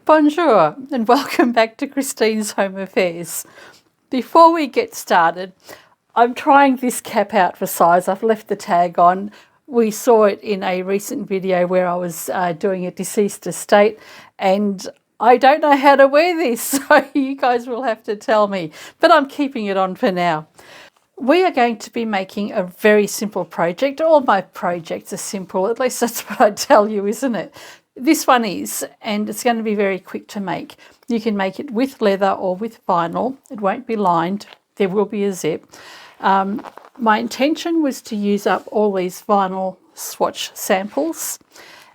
Bonjour and welcome back to Christine's Home Affairs. Before we get started, I'm trying this cap out for size. I've left the tag on. We saw it in a recent video where I was doing a deceased estate, and I don't know how to wear this, so you guys will have to tell me, but I'm keeping it on for now. We are going to be making a very simple project. All my projects are simple, at least that's what I tell you, isn't it? This one is, and it's going to be very quick to make. You can make it with leather or with vinyl. It won't be lined. There will be a zip. My intention was to use up all these vinyl swatch samples,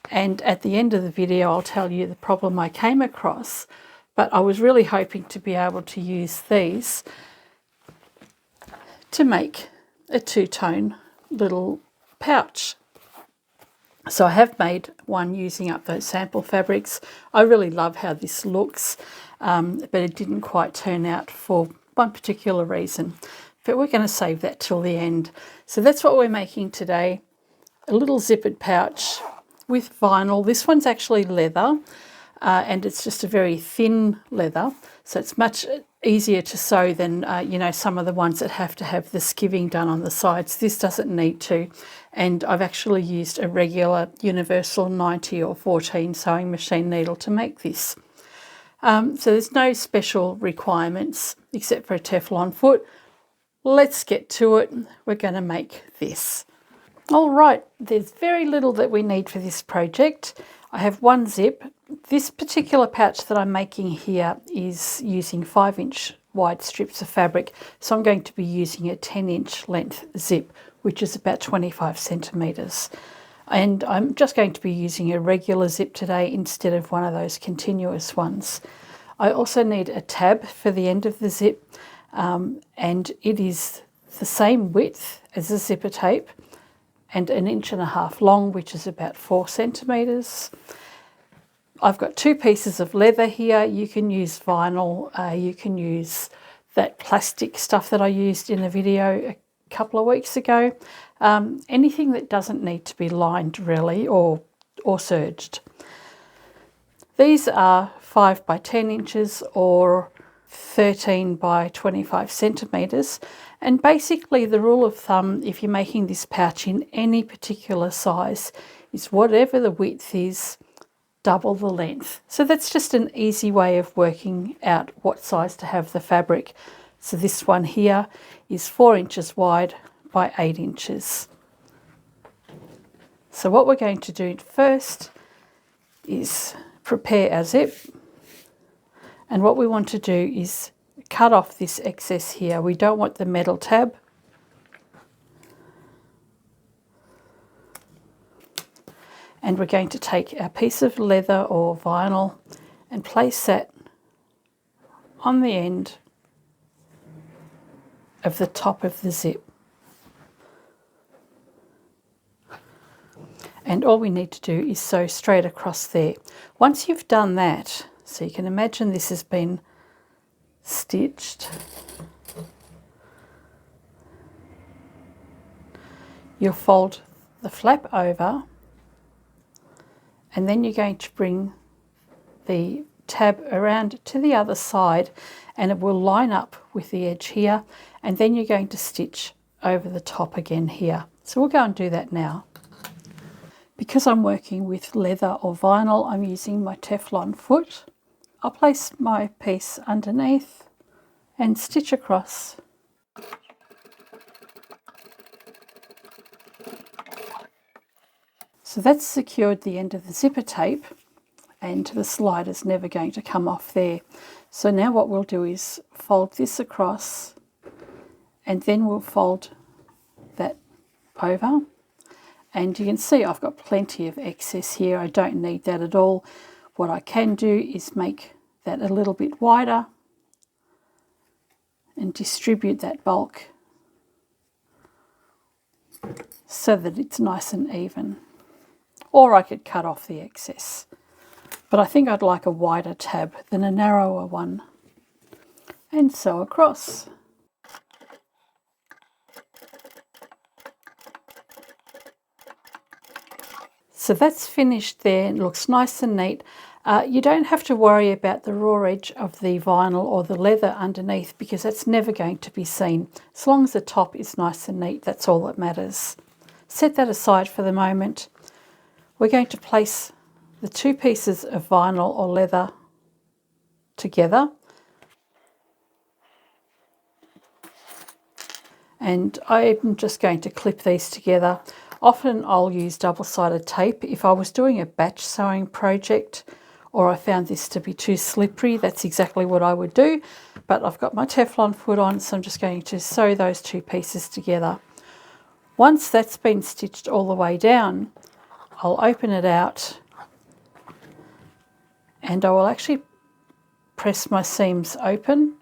and at the end of the video I'll tell you the problem I came across, but I was really hoping to be able to use these to make a two-tone little pouch. So I have made one using up those sample fabrics. I really love how this looks, but it didn't quite turn out for one particular reason. But we're going to save that till the end. So that's what we're making today, a little zippered pouch with vinyl. This one's actually leather, and it's just a very thin leather, so it's much easier to sew than some of the ones that have to have the skiving done on the sides. This doesn't need to, and I've actually used a regular universal 90 or 14 sewing machine needle to make this. So there's no special requirements except for a Teflon foot. Let's get to it. We're going to make this. All right, there's very little that we need for this project. I have one zip. This particular pouch that I'm making here is using 5-inch wide strips of fabric, so I'm going to be using a 10-inch length zip, which is about 25 centimetres. And I'm just going to be using a regular zip today instead of one of those continuous ones. I also need a tab for the end of the zip, and it is the same width as the zipper tape and 1.5 inches long, which is about 4 centimetres. I've got 2 pieces of leather here. You can use vinyl, you can use that plastic stuff that I used in the video a couple of weeks ago. Anything that doesn't need to be lined really or serged. These are 5 by 10 inches or 13 by 25 centimetres, and basically the rule of thumb if you're making this pouch in any particular size is whatever the width is, double the length. So that's just an easy way of working out what size to have the fabric. So this one here is 4 inches wide by 8 inches. So what we're going to do first is prepare our zip, and what we want to do is cut off this excess here. We don't want the metal tab. And we're going to take our piece of leather or vinyl and place that on the end of the top of the zip. And all we need to do is sew straight across there. Once you've done that, so you can imagine this has been stitched, you'll fold the flap over, and then you're going to bring the tab around to the other side, and it will line up with the edge here, and then you're going to stitch over the top again here. So we'll go and do that now. Because I'm working with leather or vinyl, I'm using my Teflon foot. I'll place my piece underneath and stitch across. So that's secured the end of the zipper tape, and the slide is never going to come off there. So now what we'll do is fold this across, and then we'll fold that over. And you can see I've got plenty of excess here. I don't need that at all. What I can do is make that a little bit wider and distribute that bulk so that it's nice and even. Or I could cut off the excess. But I think I'd like a wider tab than a narrower one. And sew across. So that's finished there. It looks nice and neat. You don't have to worry about the raw edge of the vinyl or the leather underneath because that's never going to be seen. As long as the top is nice and neat, that's all that matters. Set that aside for the moment. We're going to place the two pieces of vinyl or leather together. And I'm just going to clip these together. Often I'll use double-sided tape. If I was doing a batch sewing project or I found this to be too slippery, that's exactly what I would do. But I've got my Teflon foot on, so I'm just going to sew those two pieces together. Once that's been stitched all the way down, I'll open it out and I will actually press my seams open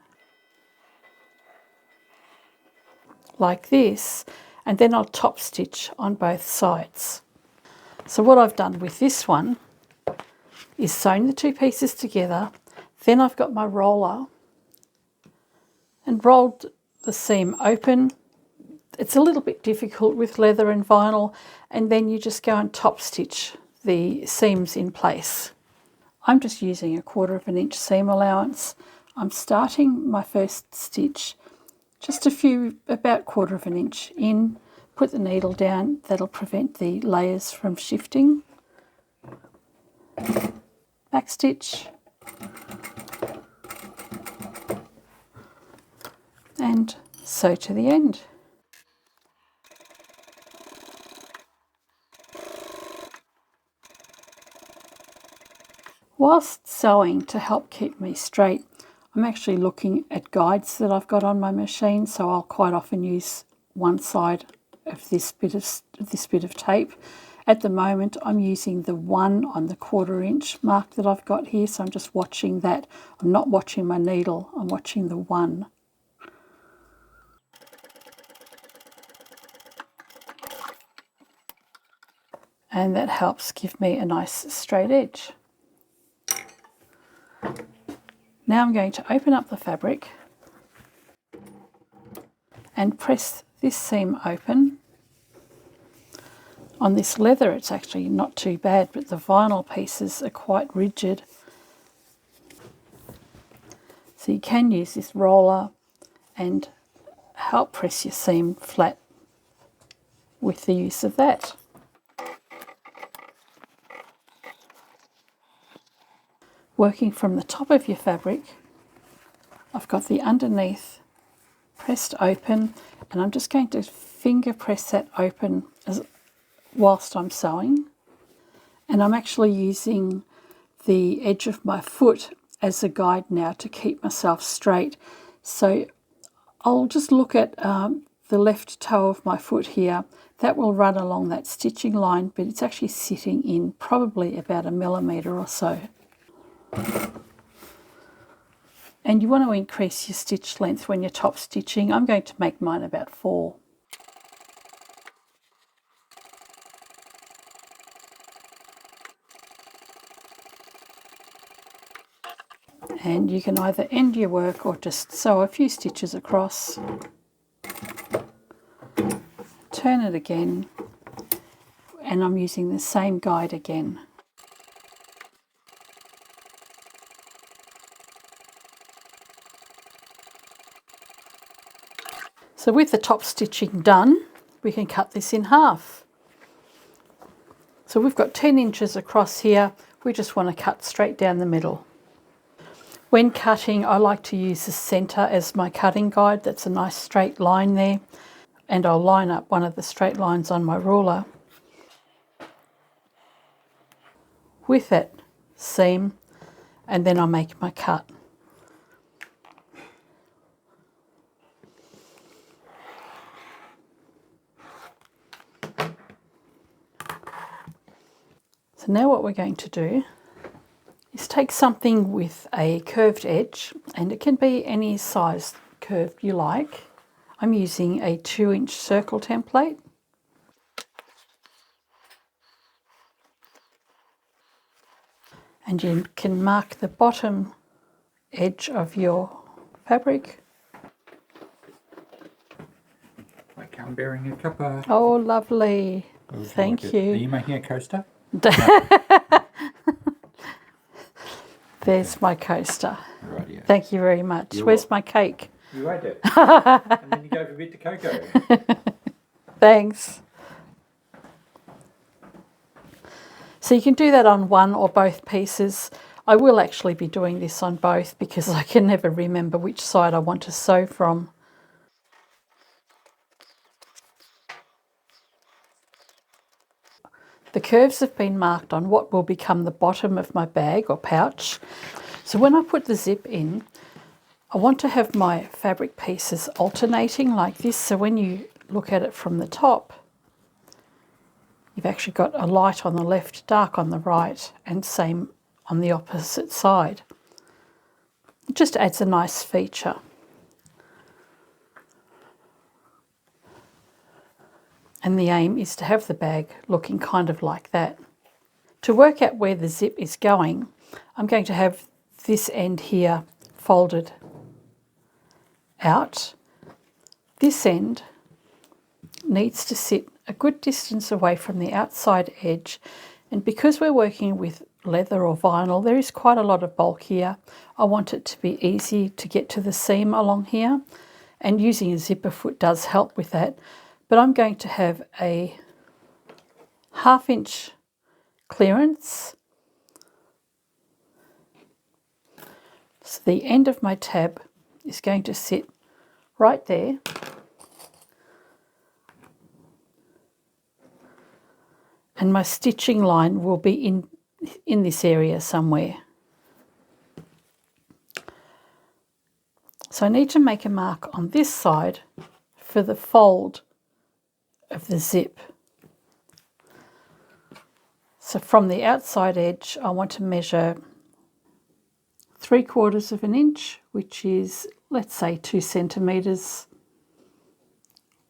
like this, and then I'll top stitch on both sides. So what I've done with this one is sewn the two pieces together, then I've got my roller and rolled the seam open. It's a little bit difficult with leather and vinyl, and then you just go and top stitch the seams in place. I'm just using 1/4 inch seam allowance. I'm starting my first stitch just about 1/4 inch in. Put the needle down, that'll prevent the layers from shifting. Back stitch and sew to the end. Whilst sewing, to help keep me straight, I'm actually looking at guides that I've got on my machine, so I'll quite often use one side of this bit of tape. At the moment I'm using the 1 on the 1/4 inch mark that I've got here, so I'm just watching that. I'm not watching my needle, I'm watching the 1. And that helps give me a nice straight edge. Now I'm going to open up the fabric and press this seam open. On this leather it's actually not too bad, but the vinyl pieces are quite rigid. So you can use this roller and help press your seam flat with the use of that. Working from the top of your fabric, I've got the underneath pressed open, and I'm just going to finger press that open whilst I'm sewing. And I'm actually using the edge of my foot as a guide now to keep myself straight. So I'll just look at the left toe of my foot here. That will run along that stitching line, but it's actually sitting in probably about 1 millimetre or so. And you want to increase your stitch length when you're top stitching. I'm going to make mine about 4. And you can either end your work or just sew a few stitches across, turn it again, and I'm using the same guide again. So with the top stitching done, we can cut this in half. So we've got 10 inches across here. We just want to cut straight down the middle. When cutting, I like to use the centre as my cutting guide. That's a nice straight line there. And I'll line up one of the straight lines on my ruler with that seam, and then I'll make my cut. So now what we're going to do is take something with a curved edge, and it can be any size curve you like. I'm using a 2-inch circle template. And you can mark the bottom edge of your fabric. Like I'm bearing a cuppa. Oh, lovely. Thank you. Are you making a coaster? There's my coaster. Rightio. Thank you very much. You're Where's welcome. my cake? You ate it. And then you go for a bit to Coco. Thanks. So you can do that on one or both pieces. I will actually be doing this on both because I can never remember which side I want to sew from. The curves have been marked on what will become the bottom of my bag or pouch. So when I put the zip in, I want to have my fabric pieces alternating like this. So when you look at it from the top, you've actually got a light on the left, dark on the right, and same on the opposite side. It just adds a nice feature. And the aim is to have the bag looking kind of like that. To work out where the zip is going, I'm going to have this end here folded out. This end needs to sit a good distance away from the outside edge, and because we're working with leather or vinyl, there is quite a lot of bulk here. I want it to be easy to get to the seam along here, and using a zipper foot does help with that. But I'm going to have a 1/2 inch clearance. So the end of my tab is going to sit right there. And my stitching line will be in this area somewhere. So I need to make a mark on this side for the fold of the zip. So from the outside edge, I want to measure 3/4 of an inch, which is, let's say, 2 centimetres.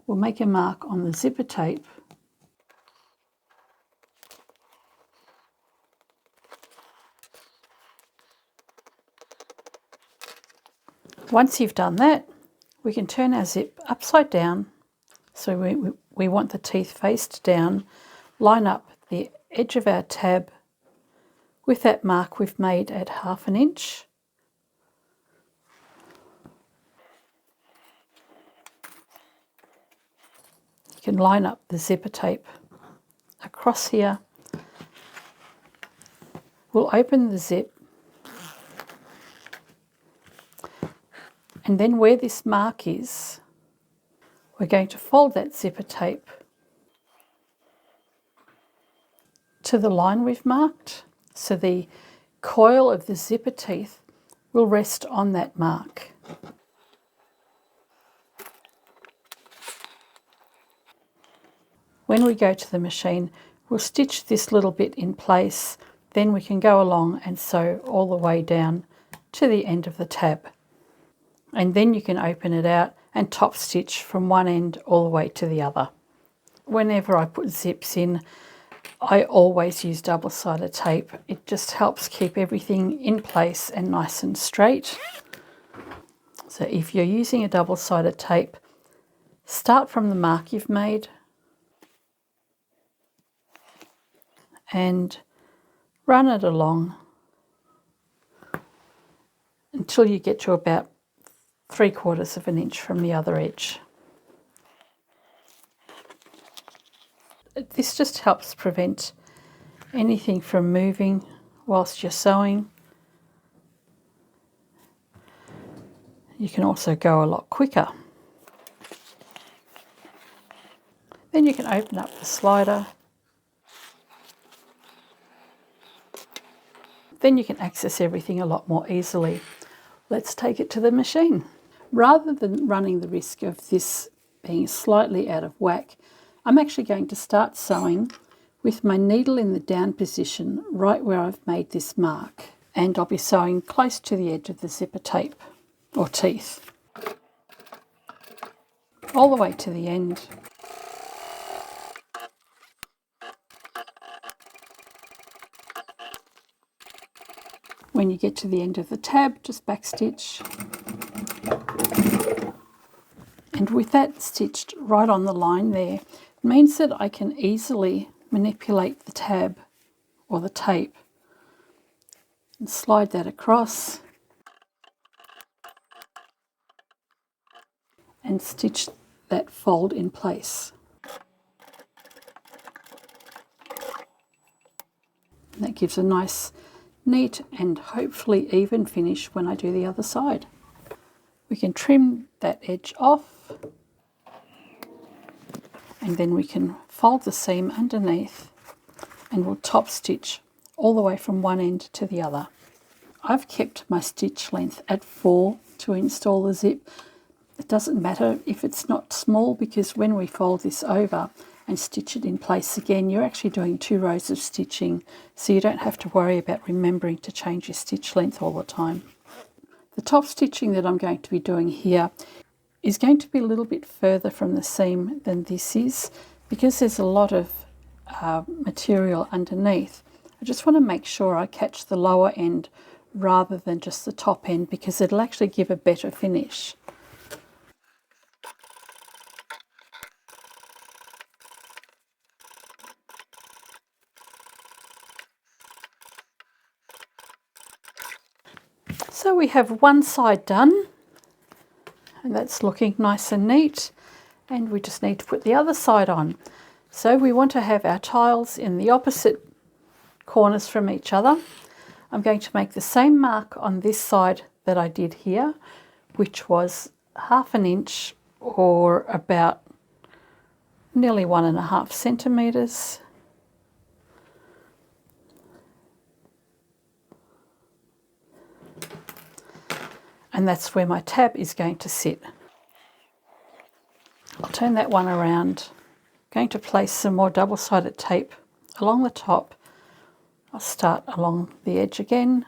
We'll make a mark on the zipper tape. Once you've done that, we can turn our zip upside down. So we want the teeth faced down, line up the edge of our tab with that mark we've made at 1/2 an inch. You can line up the zipper tape across here. We'll open the zip, and then where this mark is, we're going to fold that zipper tape to the line we've marked, so the coil of the zipper teeth will rest on that mark. When we go to the machine, we'll stitch this little bit in place, then we can go along and sew all the way down to the end of the tab. And then you can open it out and top stitch from one end all the way to the other. Whenever I put zips in, I always use double-sided tape. It just helps keep everything in place and nice and straight. So if you're using a double-sided tape, start from the mark you've made and run it along until you get to about 3/4 of an inch from the other edge. This just helps prevent anything from moving whilst you're sewing. You can also go a lot quicker. Then you can open up the slider. Then you can access everything a lot more easily. Let's take it to the machine. Rather than running the risk of this being slightly out of whack, I'm actually going to start sewing with my needle in the down position right where I've made this mark, and I'll be sewing close to the edge of the zipper tape or teeth all the way to the end. When you get to the end of the tab, just backstitch. And with that stitched right on the line there, it means that I can easily manipulate the tab or the tape and slide that across and stitch that fold in place. And that gives a nice, neat and hopefully even finish when I do the other side. We can trim that edge off and then we can fold the seam underneath and we'll top stitch all the way from one end to the other. I've kept my stitch length at 4 to install the zip. It doesn't matter if it's not small, because when we fold this over and stitch it in place again, you're actually doing 2 rows of stitching, so you don't have to worry about remembering to change your stitch length all the time. The top stitching that I'm going to be doing here is going to be a little bit further from the seam than this is, because there's a lot of material underneath. I just want to make sure I catch the lower end rather than just the top end, because it'll actually give a better finish. So we have one side done, and that's looking nice and neat, and we just need to put the other side on. So we want to have our tiles in the opposite corners from each other. I'm going to make the same mark on this side that I did here, which was 1/2 inch or about nearly 1.5 centimeters. And that's where my tab is going to sit. I'll turn that one around. I'm going to place some more double-sided tape along the top. I'll start along the edge again.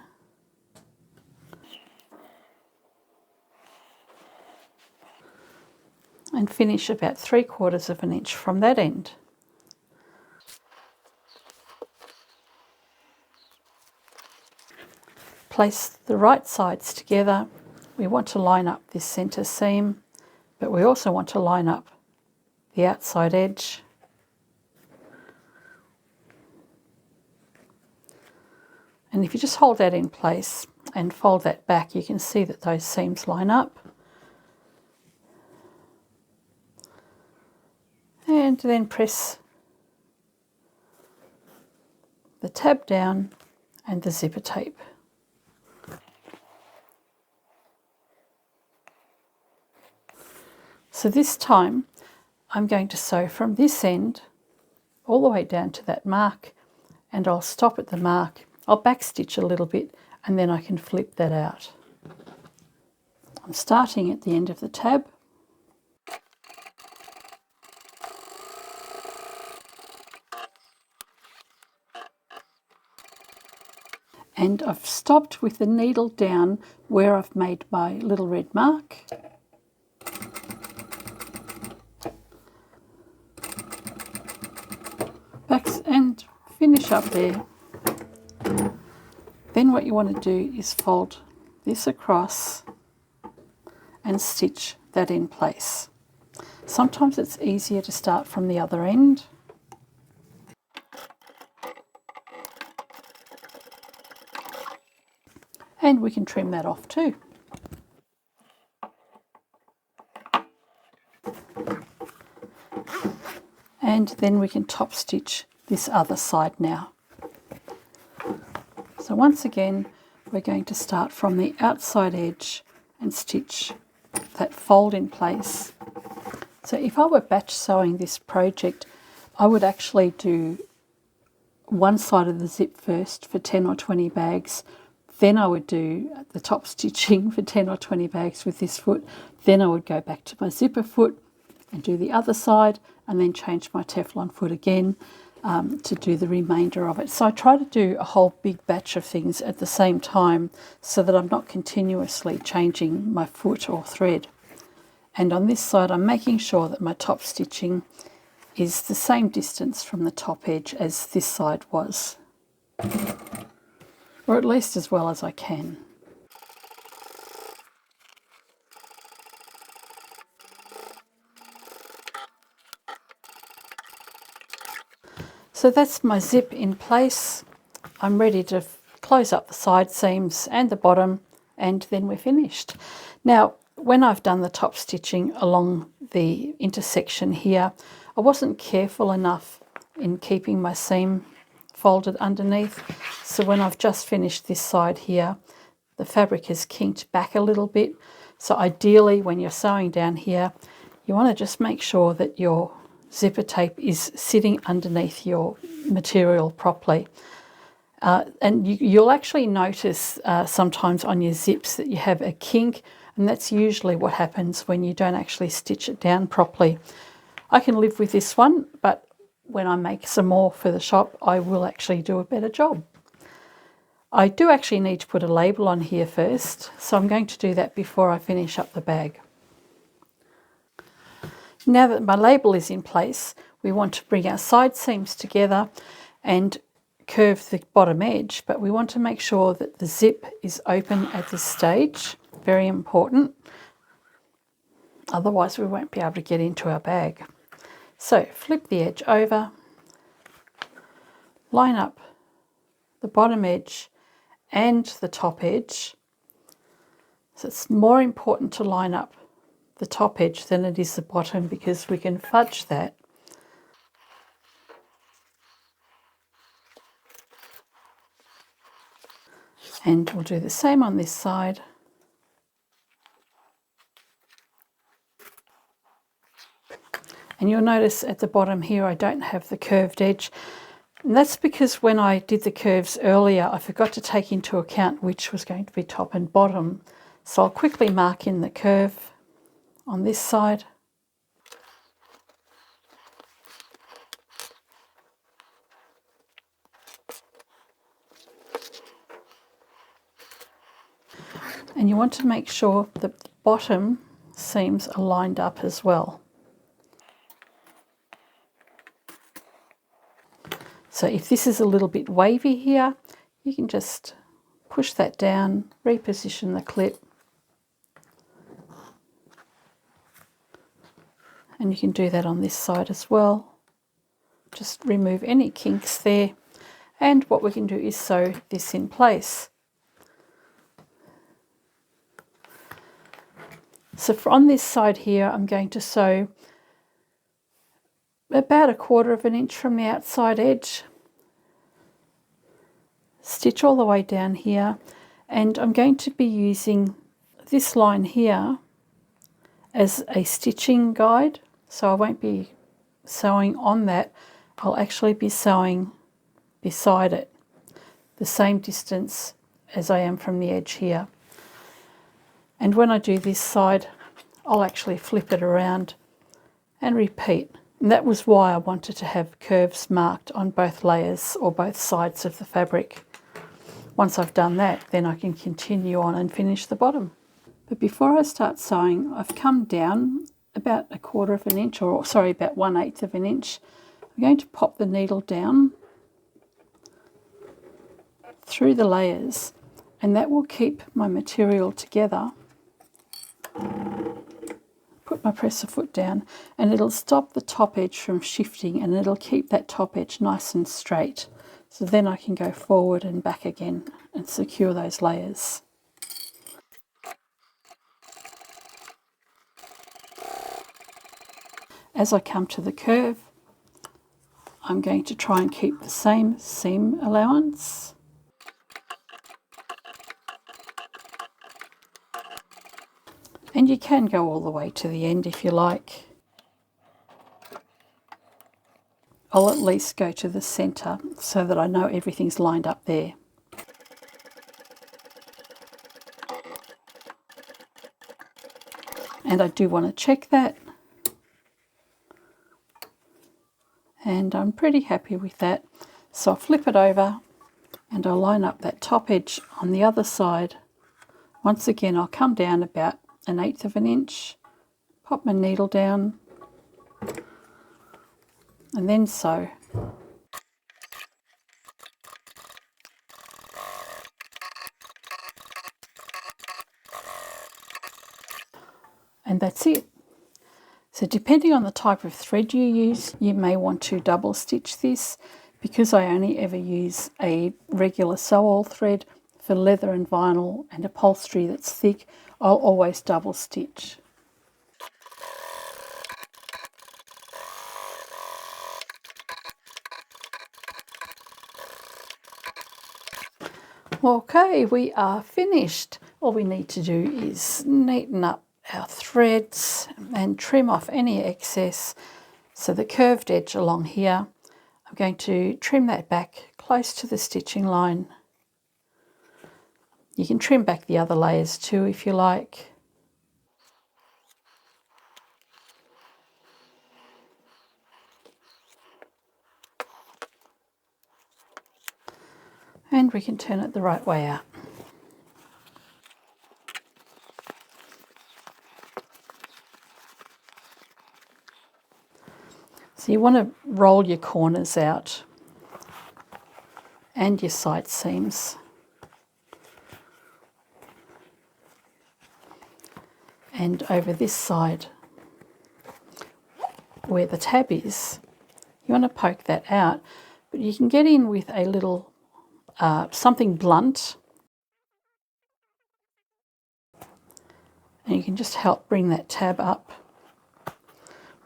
And finish about 3/4 of an inch from that end. Place the right sides together. We want to line up this centre seam, but we also want to line up the outside edge. And if you just hold that in place and fold that back, you can see that those seams line up. And then press the tab down and the zipper tape. So this time I'm going to sew from this end all the way down to that mark, and I'll stop at the mark. I'll backstitch a little bit and then I can flip that out. I'm starting at the end of the tab. And I've stopped with the needle down where I've made my little red mark. Back and finish up there. Then what you want to do is fold this across and stitch that in place. Sometimes it's easier to start from the other end. And we can trim that off too. And then we can top stitch this other side now. So once again, we're going to start from the outside edge and stitch that fold in place. So if I were batch sewing this project, I would actually do one side of the zip first for 10 or 20 bags. Then I would do the top stitching for 10 or 20 bags with this foot. Then I would go back to my zipper foot and do the other side, and then change my Teflon foot again to do the remainder of it. So I try to do a whole big batch of things at the same time so that I'm not continuously changing my foot or thread. And on this side, I'm making sure that my top stitching is the same distance from the top edge as this side was, or at least as well as I can. So that's my zip in place. I'm ready to close up the side seams and the bottom, and then we're finished. Now, when I've done the top stitching along the intersection here, I wasn't careful enough in keeping my seam folded underneath. So when I've just finished this side here, the fabric is kinked back a little bit. So ideally, when you're sewing down here, you want to just make sure that your zipper tape is sitting underneath your material properly. And you'll actually notice sometimes on your zips that you have a kink, and that's usually what happens when you don't actually stitch it down properly. I can live with this one, but when I make some more for the shop, I will actually do a better job. I do actually need to put a label on here first, so I'm going to do that before I finish up the bag. Now that my label is in place, we want to bring our side seams together and curve the bottom edge, but we want to make sure that the zip is open at this stage. Very important. Otherwise we won't be able to get into our bag. So flip the edge over, line up the bottom edge and the top edge. So it's more important to line up the top edge than it is the bottom, because we can fudge that. And we'll do the same on this side. And you'll notice at the bottom here I don't have the curved edge. And that's because when I did the curves earlier, I forgot to take into account which was going to be top and bottom. So I'll quickly mark in the curve on this side. And you want to make sure that the bottom seams are lined up as well. So if this is a little bit wavy here, you can just push that down, reposition the clip, and you can do that on this side as well. Just remove any kinks there, and what we can do is sew this in place. So on this side here, I'm going to sew about 1/4 inch from the outside edge. Stitch all the way down here, and I'm going to be using this line here as a stitching guide, so I won't be sewing on that. I'll actually be sewing beside it, the same distance as I am from the edge here. And when I do this side, I'll actually flip it around and repeat. And that was why I wanted to have curves marked on both layers or both sides of the fabric. Once I've done that, then I can continue on and finish the bottom. But before I start sewing, I've come down about 1/4 inch, or sorry, about 1/8 inch. I'm going to pop the needle down through the layers, and that will keep my material together. Put my presser foot down, and it'll stop the top edge from shifting, and it'll keep that top edge nice and straight. So then I can go forward and back again and secure those layers. As I come to the curve, I'm going to try and keep the same seam allowance. And you can go all the way to the end if you like. I'll at least go to the centre so that I know everything's lined up there. And I do want to check that. And I'm pretty happy with that. So I'll flip it over and I'll line up that top edge on the other side. Once again, I'll come down about 1/8 inch, pop my needle down, and then sew. And that's it. So depending on the type of thread you use, you may want to double stitch this. Because I only ever use a regular sew-all thread for leather and vinyl and upholstery that's thick, I'll always double stitch. Okay, we are finished. All we need to do is neaten up our threads and trim off any excess. So the curved edge along here, I'm going to trim that back close to the stitching line. You can trim back the other layers too if you like. And we can turn it the right way out. So you want to roll your corners out and your side seams. And over this side where the tab is, you want to poke that out, but you can get in with a little something blunt, and you can just help bring that tab up.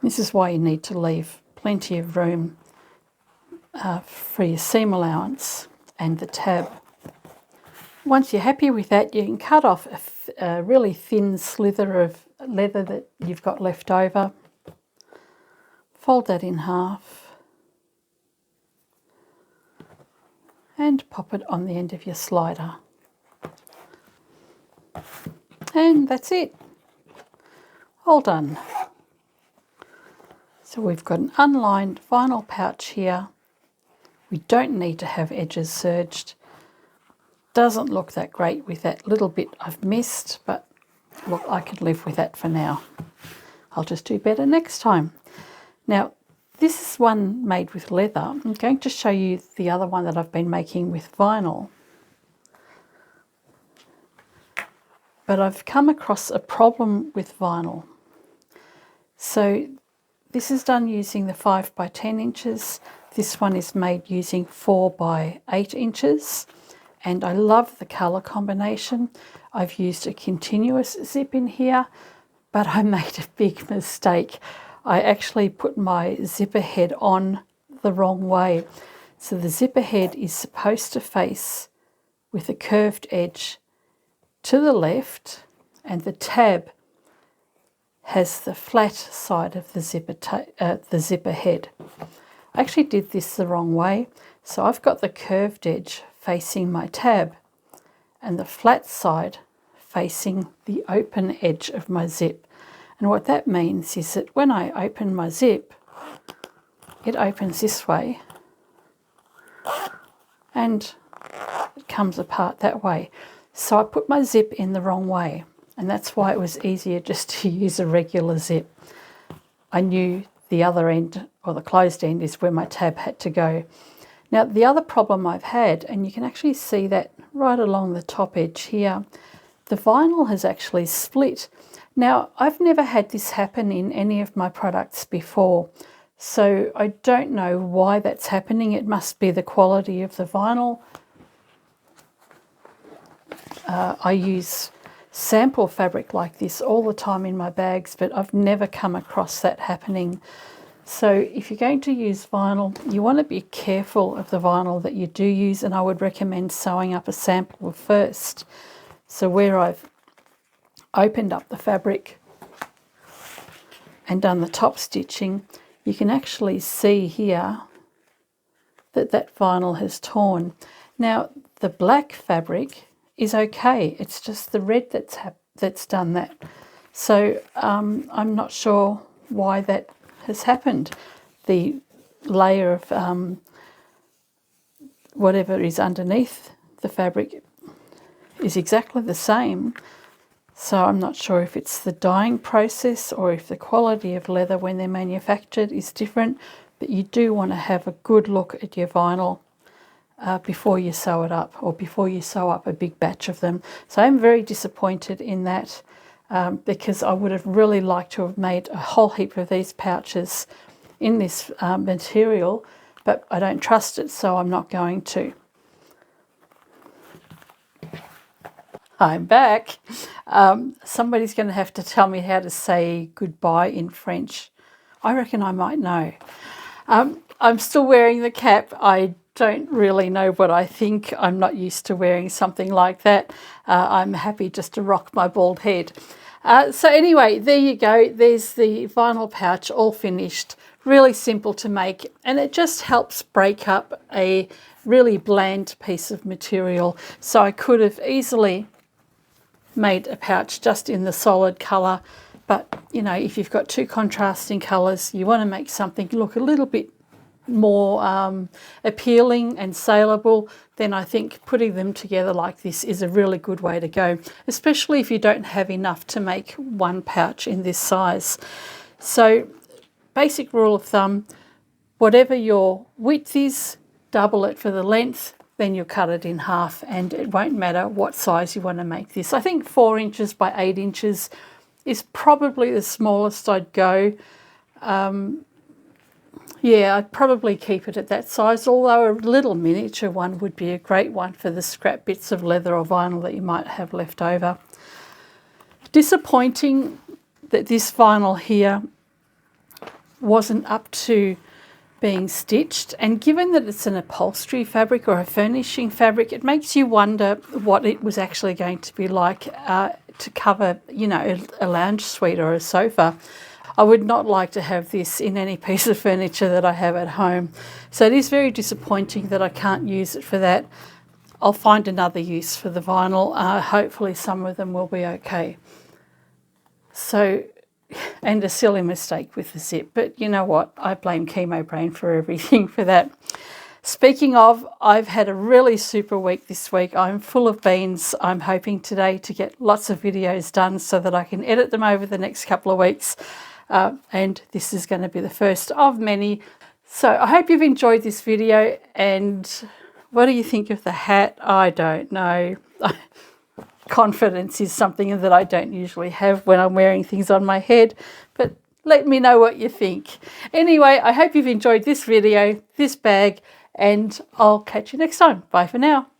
This is why you need to leave plenty of room for your seam allowance and the tab. Once you're happy with that, you can cut off a really thin slither of leather that you've got left over. Fold that in half and pop it on the end of your slider. And that's it. All done. So we've got an unlined vinyl pouch here. We don't need to have edges serged. Doesn't look that great with that little bit I've missed, but look, I can live with that for now. I'll just do better next time. Now, this is one made with leather. I'm going to show you the other one that I've been making with vinyl. But I've come across a problem with vinyl. So this is done using the 5 by 10 inches. This one is made using 4 by 8 inches. And I love the colour combination. I've used a continuous zip in here, but I made a big mistake. I actually put my zipper head on the wrong way. So the zipper head is supposed to face with a curved edge to the left, and the tab has the flat side of the zipper head. I actually did this the wrong way. So I've got the curved edge facing my tab and the flat side facing the open edge of my zip. And what that means is that when I open my zip, it opens this way and it comes apart that way. So I put my zip in the wrong way, and that's why it was easier just to use a regular zip. I knew the other end, or the closed end, is where my tab had to go. Now, the other problem I've had, and you can actually see that right along the top edge here, the vinyl has actually split. Now, I've never had this happen in any of my products before, so I don't know why that's happening. It must be the quality of the vinyl. I use sample fabric like this all the time in my bags, but I've never come across that happening. So if you're going to use vinyl, you want to be careful of the vinyl that you do use, and I would recommend sewing up a sample first. So where I've opened up the fabric and done the top stitching, you can actually see here that that vinyl has torn. Now, the black fabric is okay. It's just the red that's done that. So I'm not sure why that has happened. The layer of whatever is underneath the fabric is exactly the same. So I'm not sure if it's the dyeing process or if the quality of leather when they're manufactured is different, but you do want to have a good look at your vinyl before you sew it up, or before you sew up a big batch of them. So I'm very disappointed in that because I would have really liked to have made a whole heap of these pouches in this material, but I don't trust it, so I'm not going to. I'm back. Somebody's going to have to tell me how to say goodbye in French. I reckon I might know. I'm still wearing the cap. I don't really know what I think. I'm not used to wearing something like that. I'm happy just to rock my bald head. So anyway, there you go. There's the vinyl pouch all finished. Really simple to make, and it just helps break up a really bland piece of material. So I could have easily made a pouch just in the solid colour, but you know, if you've got two contrasting colours, you want to make something look a little bit more appealing and saleable, then I think putting them together like this is a really good way to go, especially if you don't have enough to make one pouch in this size. So basic rule of thumb, whatever your width is, double it for the length, then you'll cut it in half, and it won't matter what size you want to make this. I think 4 inches by 8 inches is probably the smallest I'd go. Yeah, I'd probably keep it at that size, although a little miniature one would be a great one for the scrap bits of leather or vinyl that you might have left over. Disappointing that this vinyl here wasn't up to being stitched, and given that it's an upholstery fabric or a furnishing fabric, it makes you wonder what it was actually going to be like to cover, you know, a lounge suite or a sofa. I would not like to have this in any piece of furniture that I have at home. So it is very disappointing that I can't use it for that. I'll find another use for the vinyl. Hopefully some of them will be okay. So, and a silly mistake with the zip. But you know what? I blame Chemo Brain for everything for that. Speaking of, I've had a really super week this week. I'm full of beans. I'm hoping today to get lots of videos done so that I can edit them over the next couple of weeks. And this is going to be the first of many. So I hope you've enjoyed this video. And what do you think of the hat? I don't know. Confidence is something that I don't usually have when I'm wearing things on my head. But let me know what you think. Anyway, I hope you've enjoyed this video, this bag, and I'll catch you next time. Bye for now.